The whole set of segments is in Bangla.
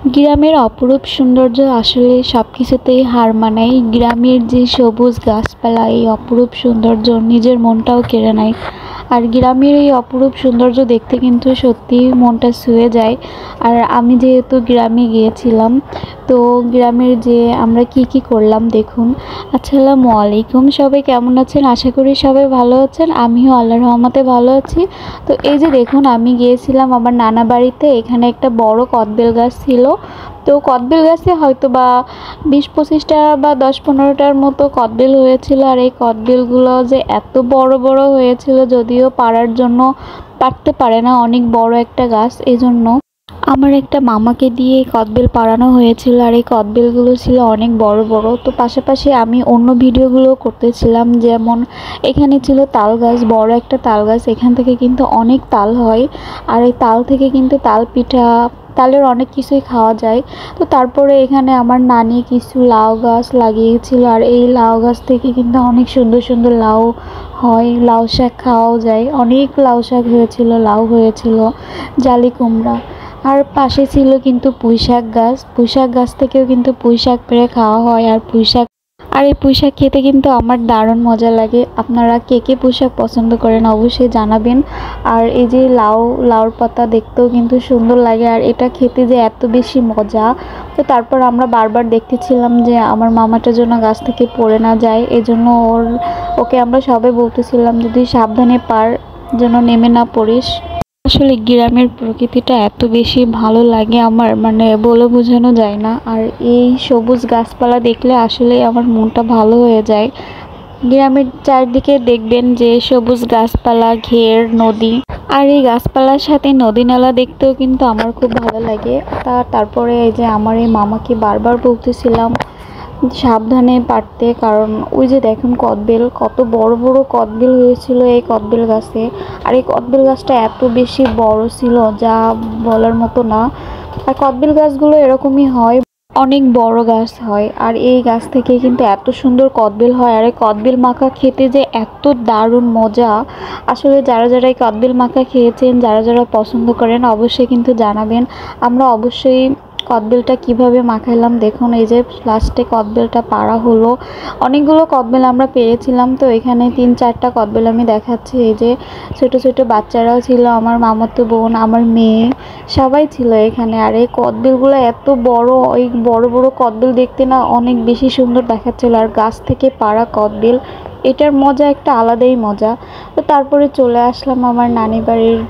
গ্রামের অপরূপ সৌন্দর্য আসলে সবকিছুতেই হার মানায়। গ্রামের যে সবুজ গাছপালা, এই অপরূপ সৌন্দর্য নিজের মনটাও কেড়ে নেয়। আর গ্রামের এই অপরূপ সৌন্দর্য দেখতে কিন্তু সত্যিই মনটা ছুঁয়ে যায়। আর আমি যেহেতু গ্রামে গিয়েছিলাম, তো গ্রামের যে আমরা কি করলাম দেখুন। আসসালামু আলাইকুম, সবাই কেমন আছেন? আশা করি সবাই ভালো আছেন। আমিও আল্লাহর রহমতে ভালো আছি। তো এই যে দেখুন, আমি গিয়েছিলাম আমার নানা বাড়িতে। এখানে একটা বড় কদবেল গাছ ছিল। তো কদবেল গাছে হয়তো বা 20-25টা বা 10-15টার মতো কদবেল হয়েছিল। আর এই কদবেলগুলো যে এত বড় বড় হয়েছিল, যদিও পাড়ার জন্য পারতে পারে না, অনেক বড় একটা গাছ, এজন্য আমার একটা মামাকে দিয়ে কদবেল পাড়ানো হয়েছিল। আর এই কদবেলগুলো ছিল অনেক বড় বড়। তো পাশাপাশি আমি অন্য ভিডিওগুলো করতেছিলাম, যেমন এখানে ছিল তাল গাছ, বড় একটা তাল গাছ। এখান থেকে কিন্তু অনেক তাল হয়। আর এই তাল থেকে কিন্তু তাল পিঠা, তালের অনেক কিছুই খাওয়া যায়। তো তারপরে এখানে আমার নানি কিছু লাউ গাছ লাগিয়েছিল। আর এই লাউ গাছ থেকে কিন্তু অনেক সুন্দর সুন্দর লাউ হয়, লাউ শাক খাওয়াও যায়। অনেক লাউ শাক হয়েছিল, লাউ হয়েছিল, জালি কুমড়া। আর পাশে ছিল কিন্তু পুঁইশাক গাছ। পুঁইশাক গাছ থেকেও কিন্তু পুঁইশাক পেড়ে খাওয়া হয়। আর এই পুঁইশাক খেতে কিন্তু আমার দারুণ মজা লাগে। আপনারা কে কে পুঁইশাক পছন্দ করেন অবশ্যই জানাবেন। আর এই যে লাউর পাতা দেখতেও কিন্তু সুন্দর লাগে, আর এটা খেতে যে এত বেশি মজা। তো তারপর আমরা বারবার দেখতেছিলাম যে আমার মামাটার জন্য গাছ থেকে পড়ে না যায়, এজন্য ওকে আমরা সবাই বলতেছিলাম যদি সাবধানে পার, যেন নেমে না পড়িস। আসলে গ্রামের প্রকৃতিটা এত বেশি ভালো লাগে আমার, মানে বলে বোঝানো যায় না। আর এই সবুজ গাছপালা দেখলে আসলে আমার মনটা ভালো হয়ে যায়। গ্রামের চারদিকে দেখবেন যে সবুজ গাছপালা, ঘের, নদী। আর এই গাছপালার সাথে নদী নালা দেখতেও কিন্তু আমার খুব ভালো লাগে। তারপরে এই যে আমার এই মামাকে বারবার বলতেছিলাম সাবধানে পারতে, কারণ ওই যে দেখুন কদবেল, কত বড় বড় কদবেল হয়েছিল এই কদবেল গাছে। আর এই কদবেল গাছটা এত বেশি বড় ছিল যা বলার মতো না। আর কদবেল গাছগুলো এরকমই হয়, অনেক বড় গাছ হয়। আর এই গাছ থেকে কিন্তু এত সুন্দর কদবেল হয়। আর এই কদবেল মাখা খেতে যে এত দারুণ মজা। আসলে যারা যারা এই কদবেল মাখা খেয়েছেন, যারা যারা পছন্দ করেন অবশ্যই কিন্তু জানাবেন। আমরা অবশ্যই কদবেলটা কিভাবে মাখাইলাম দেখুন। এই যে লাস্টে কদবেলটা পাড়া হলো, অনেকগুলো কদবেল আমরা পেয়েছিলাম। তো এখানে 3-4টা কদবেল আমি দেখাচ্ছি। এই যে ছোট ছোট বাচ্চারাও ছিল, আমার মামাতো বোন, আমার মেয়ে, সবাই ছিল এখানে। আর এই কদবেলগুলো এত বড়, ওই বড় বড় কদবেল দেখতে না অনেক বেশি সুন্দর দেখাচ্ছিল। আর গাছ থেকে পাড়া কদবেল, এটার মজা একটা আলাদাই মজা। তো তারপরে চলে আসলাম আমার নানি বাড়ির।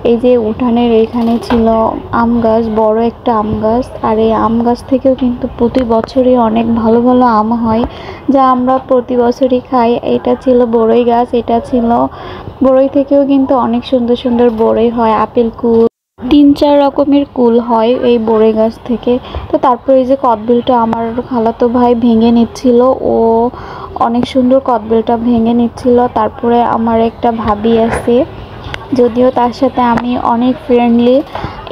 এই যে উঠানের এইখানে ছিল আম গাছ, বড় একটা আম গাছ। আর এই আম গাছ থেকেও কিন্তু প্রতি বছরই অনেক ভালো ভালো আম হয়, যা আমরা প্রতি বছরই খাই। এটা ছিল বড়ই গাছ, এটা ছিল বড়ই থেকেও কিন্তু অনেক সুন্দর সুন্দর বড়ই হয়, আপেল কুল, 3-4 রকমের কুল হয় এই বড়ই গাছ থেকে। তো তারপরে এই যে কদবেলটা আমার খালাতো ভাই ভেঙে নিচ্ছিল, ও অনেক সুন্দর কদবেলটা ভেঙে নিচ্ছিল। তারপরে আমার একটা ভাবি আছে, যদিও তার সাথে আমি অনেক ফ্রেন্ডলি।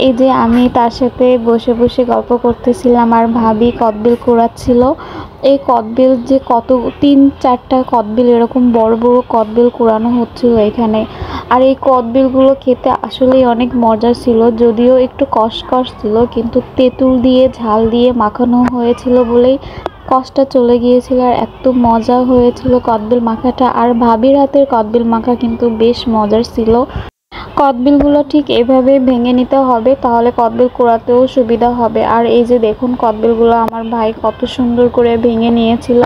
এই যে আমি তার সাথে বসে বসে গল্প করতেছিলাম, আর ভাবি কদবেল কুড়াচ্ছিল। এই কদবেল যে কত 3-4টা কদবেল এরকম বড় বড় কদবেল কুড়ানো হচ্ছিল এখানে। আর এই কদবেলগুলো খেতে আসলেই অনেক মজা ছিল, যদিও একটু কষকষ ছিল, কিন্তু তেঁতুল দিয়ে ঝাল দিয়ে মাখানো হয়েছিল বলেই কষ্টটা চলে গিয়েছিল। আর এত মজা হয়েছিল কদবেল মাখাটা। আর ভাবির হাতের কদবেল মাখা কিন্তু বেশ মজার ছিল। কদবেলগুলো ঠিক এভাবে ভেঙে নিতে হবে, তাহলে কদবেল কুড়াতেও সুবিধা হবে। আর এই যে দেখুন কদবেলগুলো আমার ভাই কত সুন্দর করে ভেঙে নিয়েছিল,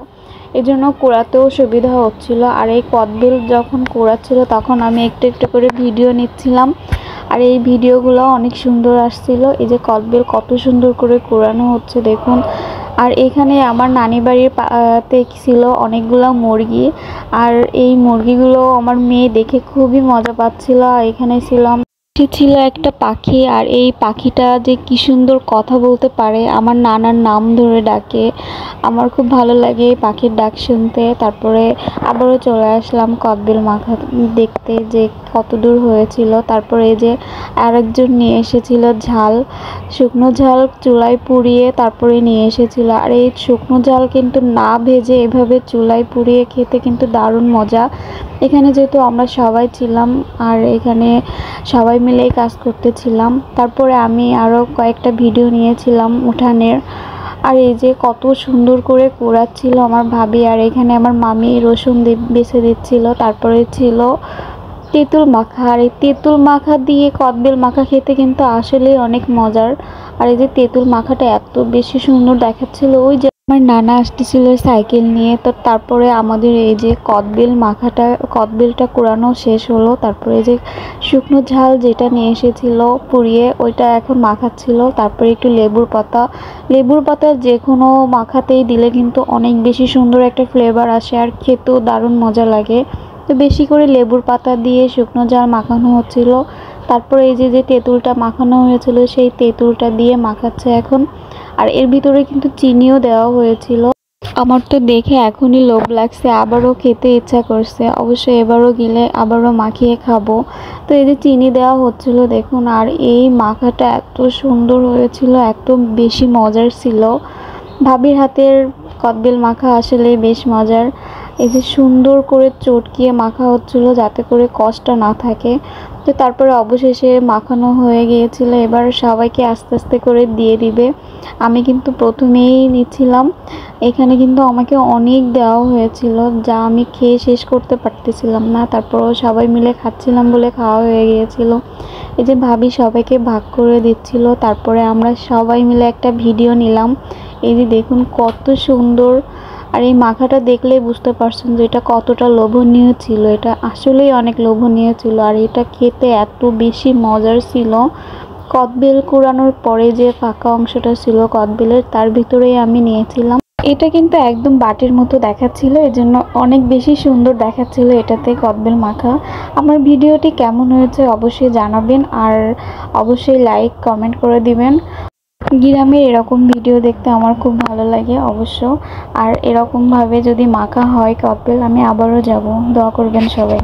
এজন্য কুড়াতেও সুবিধা হচ্ছিল। আর এই কদবেল যখন কুড়াচ্ছিল তখন আমি একটু একটু করে ভিডিও নিচ্ছিলাম। আর এই ভিডিওগুলো অনেক সুন্দর আসছিল। এই যে কদবেল কত সুন্দর করে কুড়ানো হচ্ছে দেখুন। আর এখানে আমার নানি বাড়ির তে ছিল অনেকগুলো মুরগি। আর এই মুরগিগুলো আমার মেয়ে দেখে খুবই মজা পাচ্ছিল। এখানে ছিল একটা পাখি, আর এই পাখিটা যে কি সুন্দর কথা বলতে পারে, আমার নানার নাম ধরে ডাকে। আমার খুব ভালো লাগে এই পাখির ডাক শুনতে। তারপরে আবারও চলে আসলাম কদবেল মাখা দেখতে যে কত দূর হয়েছিল। তারপরে এই যে আরেকজন নিয়ে এসেছিল ঝাল, শুকনো ঝাল চুলায় পুড়িয়ে তারপরে নিয়ে এসেছিল। আর এই শুকনো ঝাল কিন্তু না ভেজে এভাবে চুলায় পুড়িয়ে খেতে কিন্তু দারুণ মজা। এখানে যেহেতু আমরা সবাই ছিলাম, আর এখানে সবাই মিলেই কাজ করতেছিলাম। তারপরে আমি আরও কয়েকটা ভিডিও নিয়েছিলাম উঠানের। আর এই যে কত সুন্দর করে কুড়াচ্ছিল আমার ভাবি, আর এখানে আমার মামি রসুন বেছে দিচ্ছিল। তারপরে ছিল তেঁতুল মাখা, আর এই তেঁতুল মাখা দিয়ে কদবেল মাখা খেতে কিন্তু আসলেই অনেক মজার। আর এই যে তেঁতুল মাখাটা এত বেশি সুন্দর দেখাচ্ছিল, ওই যে আমার নানা আসতেছিল সাইকেল নিয়ে। তো তারপরে আমাদের এই যে কদবেলটা কুড়ানো শেষ হলো। তারপরে যে শুকনো ঝাল যেটা নিয়ে এসেছিল পুড়িয়ে, ওইটা এখন মাখাচ্ছিল। তারপরে একটু লেবুর পাতা যে কোনো মাখাতেই দিলে কিন্তু অনেক বেশি সুন্দর একটা ফ্লেভার আসে, আর খেতেও দারুণ মজা লাগে। তো বেশি করে লেবুর পাতা দিয়ে শুকনো ঝাল মাখানো হচ্ছিল। তারপরে এই যে তেঁতুলটা মাখানো হয়েছিল সেই তেঁতুলটা দিয়ে মাখাচ্ছে এখন। আর এর ভিতরে কিন্তু চিনিও দেওয়া হয়েছিল। আমার তো দেখে এখনই লোভ লাগছে, আবারও খেতে ইচ্ছা করছে। অবশ্যই এবারও গেলে আবারও মাখিয়ে খাবো। তো এই যে চিনি দেওয়া হচ্ছিল দেখুন, আর এই মাখাটা এত সুন্দর হয়েছিল, এত বেশি মজার ছিল। ভাবির হাতের কদবেল মাখা আসলে বেশ মজার। এই যে সুন্দর করে চটকিয়ে মাখা হচ্ছিল যাতে করে কষ্টটা না থাকে। তো তারপরে অবশেষে মাখানো হয়ে গিয়েছিল, এবার সবাইকে আস্তে আস্তে করে দিয়ে দিবে। আমি কিন্তু প্রথমেই নিচ্ছিলাম। এখানে কিন্তু আমাকে অনেক দেওয়া হয়েছিল, যা আমি খেয়ে শেষ করতে পারতেছিলাম না। তারপরও সবাই মিলে খাচ্ছিলাম বলে খাওয়া হয়ে গিয়েছিল। এই যে ভাবি সবাইকে ভাগ করে দিচ্ছিল। তারপরে আমরা সবাই মিলে একটা ভিডিও নিলাম। এই যে দেখুন কত সুন্দর। আর এই মাখাটা দেখলেই বুঝতে পারছেন যে এটা কতটা লোভনীয় ছিল। এটা আসলেই অনেক লোভনীয় ছিল, আর এটা খেতে এত বেশি মজার ছিল। কদবেল কুড়ানোর পরে যে ফাঁকা অংশটা ছিল কদবেলের, তার ভিতরেই আমি নিয়েছিলাম। এটা কিন্তু একদম বাটির মতো দেখাচ্ছিল, এজন্য অনেক বেশি সুন্দর দেখাচ্ছিল এটাতে কদবেল মাখা। আমার ভিডিওটি কেমন হয়েছে অবশ্যই জানাবেন, আর অবশ্যই লাইক কমেন্ট করে দিবেন। গ্রামের এরকম ভিডিও দেখতে আমার খুব ভালো লাগে অবশ্য। আর এরকমভাবে যদি মাখা হয় কদবেল, আমি আবারও যাব। দোয়া করবেন সবাই।